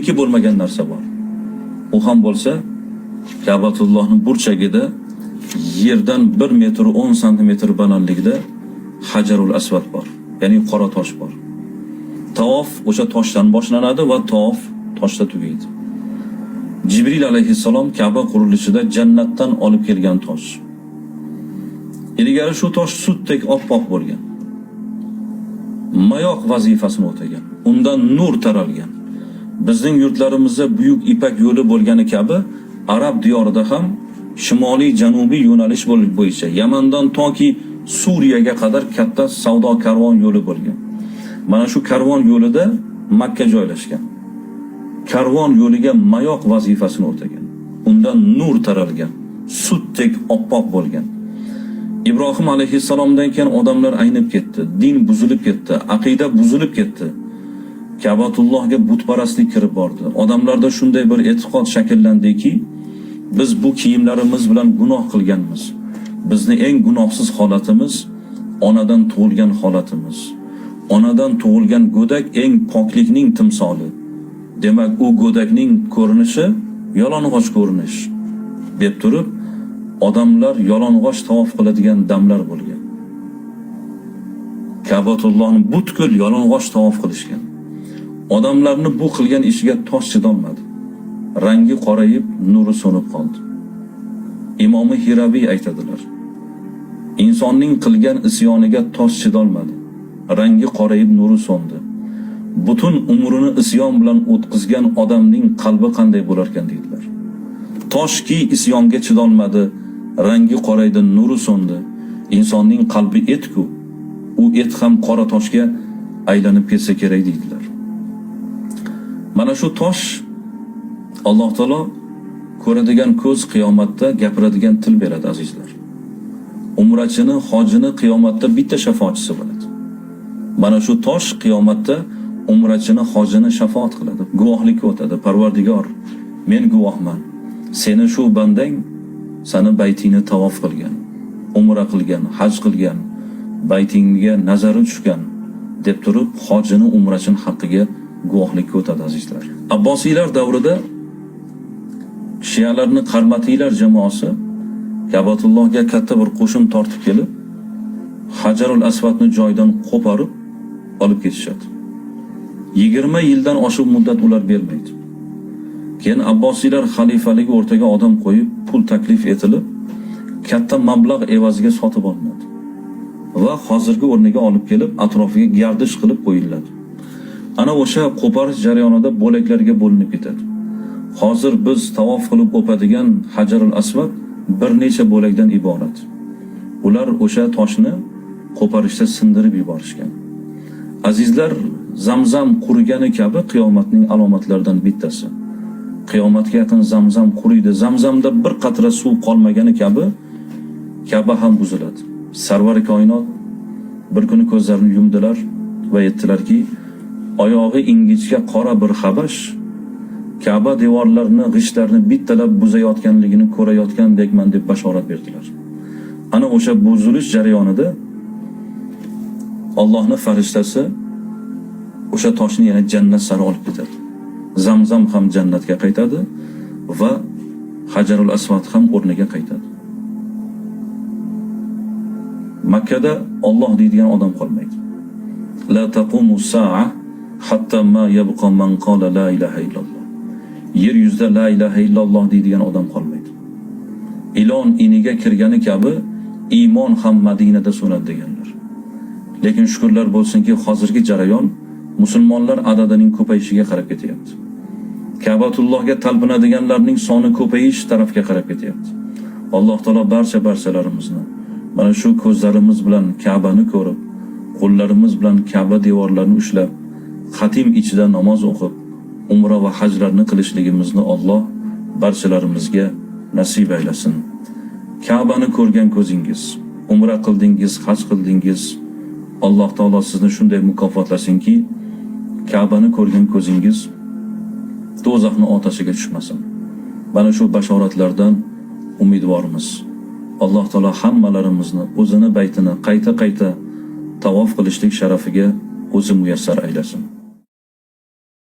bizniki bo'lmagan narsa bor. U ham bo'lsa Ka'batullohning burchagida yerdan 1 metr 10 santimetr balandlikda Hajarul Asvad bor. Ya'ni qora tosh bor. Tavof o'sha toshdan boshlanadi va tavof toshda tugaydi. Jibril alayhissalom Ka'ba qurilishida jannatdan olib kelgan tosh. Ilgari shu tosh sutdek oppoq bo'lgan. Mayoq vazifasini o'tagan. Undan nur taralgan. Bizning yurtlarimizda buyuk ipak yo'li bo'lgani kabi Arab diyorida ham shimoliy janubiy yo'nalish bo'yicha Yamandan toki Suriyaga qadar katta savdo karvon yo'li bo'lgan. Mana shu karvon yo'lida Makka joylashgan. Karvon yo'liga mayoq vazifasini o'tagan. Undan nur taralgan, sutdek oppoq bo'lgan. Ibrohim alayhissalomdan keyin odamlar aynib ketdi, din buzilib ketdi, aqida buzilib ketdi. Ka'batullohga butparastlik kirib bordi. Odamlarda shunday bir e'tiqod shakllandiki, biz bu kiyimlarimiz bilan gunoh qilganmiz. Bizni eng gunohsiz holatimiz onadan tug'ilgan holatimiz. Onadan tug'ilgan go'dak eng poklikning timsoli. Demak, u go'dakning ko'rinishi yalang'och ko'rinish deb turib, odamlar yalang'och tavof qiladigan damlar bo'lgan. Ka'batullohni butkul yalang'och tavof qilishgan. Odamlarni bu qilgan ishiga tosh chidolmadi. Rangi qorayib, nuri so'nib qoldi. Imomi Hirabiy aytadilar: insonning qilgan isyoniga tosh chidolmadi. Rangi qorayib, nuri so'ndi. Butun umrini isyon bilan o'tkazgan odamning qalbi qanday bo'lar ekan deydilar. Toshki isyonga chidolmadi, rangi qoraydi, nuri so'ndi. Insonning qalbi etku, u et ham qora toshga aylanib ketsa kerak deydilar. Mana shu tosh Alloh taolo ko'radigan ko'z qiyomatda gapiradigan til beradi azizlar. Umrachini, hojini qiyomatda bitta shafoatchisi bo'ladi. Mana shu tosh qiyomatda umrachini, hojini shafoat qiladi, guvohlik o'tadi. Parvardigor, men guvohman. Seni shu bandang seni baytingni tavof qilgan, umra qilgan, haj qilgan, baytingga nazari tushgan deb turib, hojini, umrachini haqqiga guvohlik o'tadi azizlar. Abbosiylar davrida Shiyalarni Qarmatiylar jamoasi Ka'batullohga katta bir qo'shin tortib kelib, Hajarul Aswadni joydan qo'parib olib ketishadi. 20 yildan oshiq muddat ular bermaydi. Keyin Abbosiylar xalifaligi o'rtaga odam qo'yib, pul taklif etilib, katta mablag' evaziga sotib olinadi va hozirgi o'rniga olib kelib, atrofiga gardish qilib qo'yiladi. Ana o'sha qo'parish jarayonida bo'laklarga bo'linib ketadi. Hozir biz tavof qilib o'padigan Hajarul Asvad bir necha bo'lakdan iborat. Ular o'sha toshni qo'parishda sindirib yuborishgan. Azizlar, Zamzam qurigani kabi qiyomatning alomatlaridan bittasi. Qiyomatga yaqin Zamzam quriydi. Zamzamda bir qatra suv qolmagani kabi Ka'ba ham buziladi. Sarvar koinot bir kuni ko'zlarini yumdilar va aytdilarki, oyog'i ingichka qora bir habash Ka'ba devorlarini, g'ishtlarini bittalab buzayotganligini ko'rayotgandekman deb bashorat berdilar. Ana o'sha buzilish jarayonida Allohning farishtasi o'sha toshni yana jannat sari olib ketadi. Zamzam ham jannatga qaytadi va Hajarul Asvad ham o'rniga qaytadi. Makkada Alloh deydigan odam qolmaydi. La taqumu sa'a hatta ma yabqa man qala la ilaha illalloh. Yer yuzida la ilaha illalloh deydigan odam qolmaydi. Ilon iniga kirgani kabi iymon ham Madinada so'nadi deganlar. Lekin shukrlar bo'lsinki, hozirgi jarayon musulmonlar adadining ko'payishiga qarab ketyapti. Ka'batullohga talpinadiganlarning soni ko'payish tarafga qarab ketyapti. Alloh taolo barchalarimizni mana shu ko'zlarimiz bilan Ka'bani ko'rib, qo'llarimiz bilan Ka'ba devorlarini ushlab, xatim ichida namoz o'qib, umra va hajlarni qilishligimizni Alloh barchalarimizga nasib aylasin. Ka'bani ko'rgan ko'zingiz, umra qildingiz, haj qildingiz, Alloh taolo sizni shunday mukofotlasinki, Ka'bani ko'rgan ko'zingiz do'zaxning otashiga tushmasin. Mana shu bashoratlardan umidvormiz. Alloh taolo hammalarimizni o'zini baytini qayta tavof qilishlik sharafiga o'zi muyassar aylasin.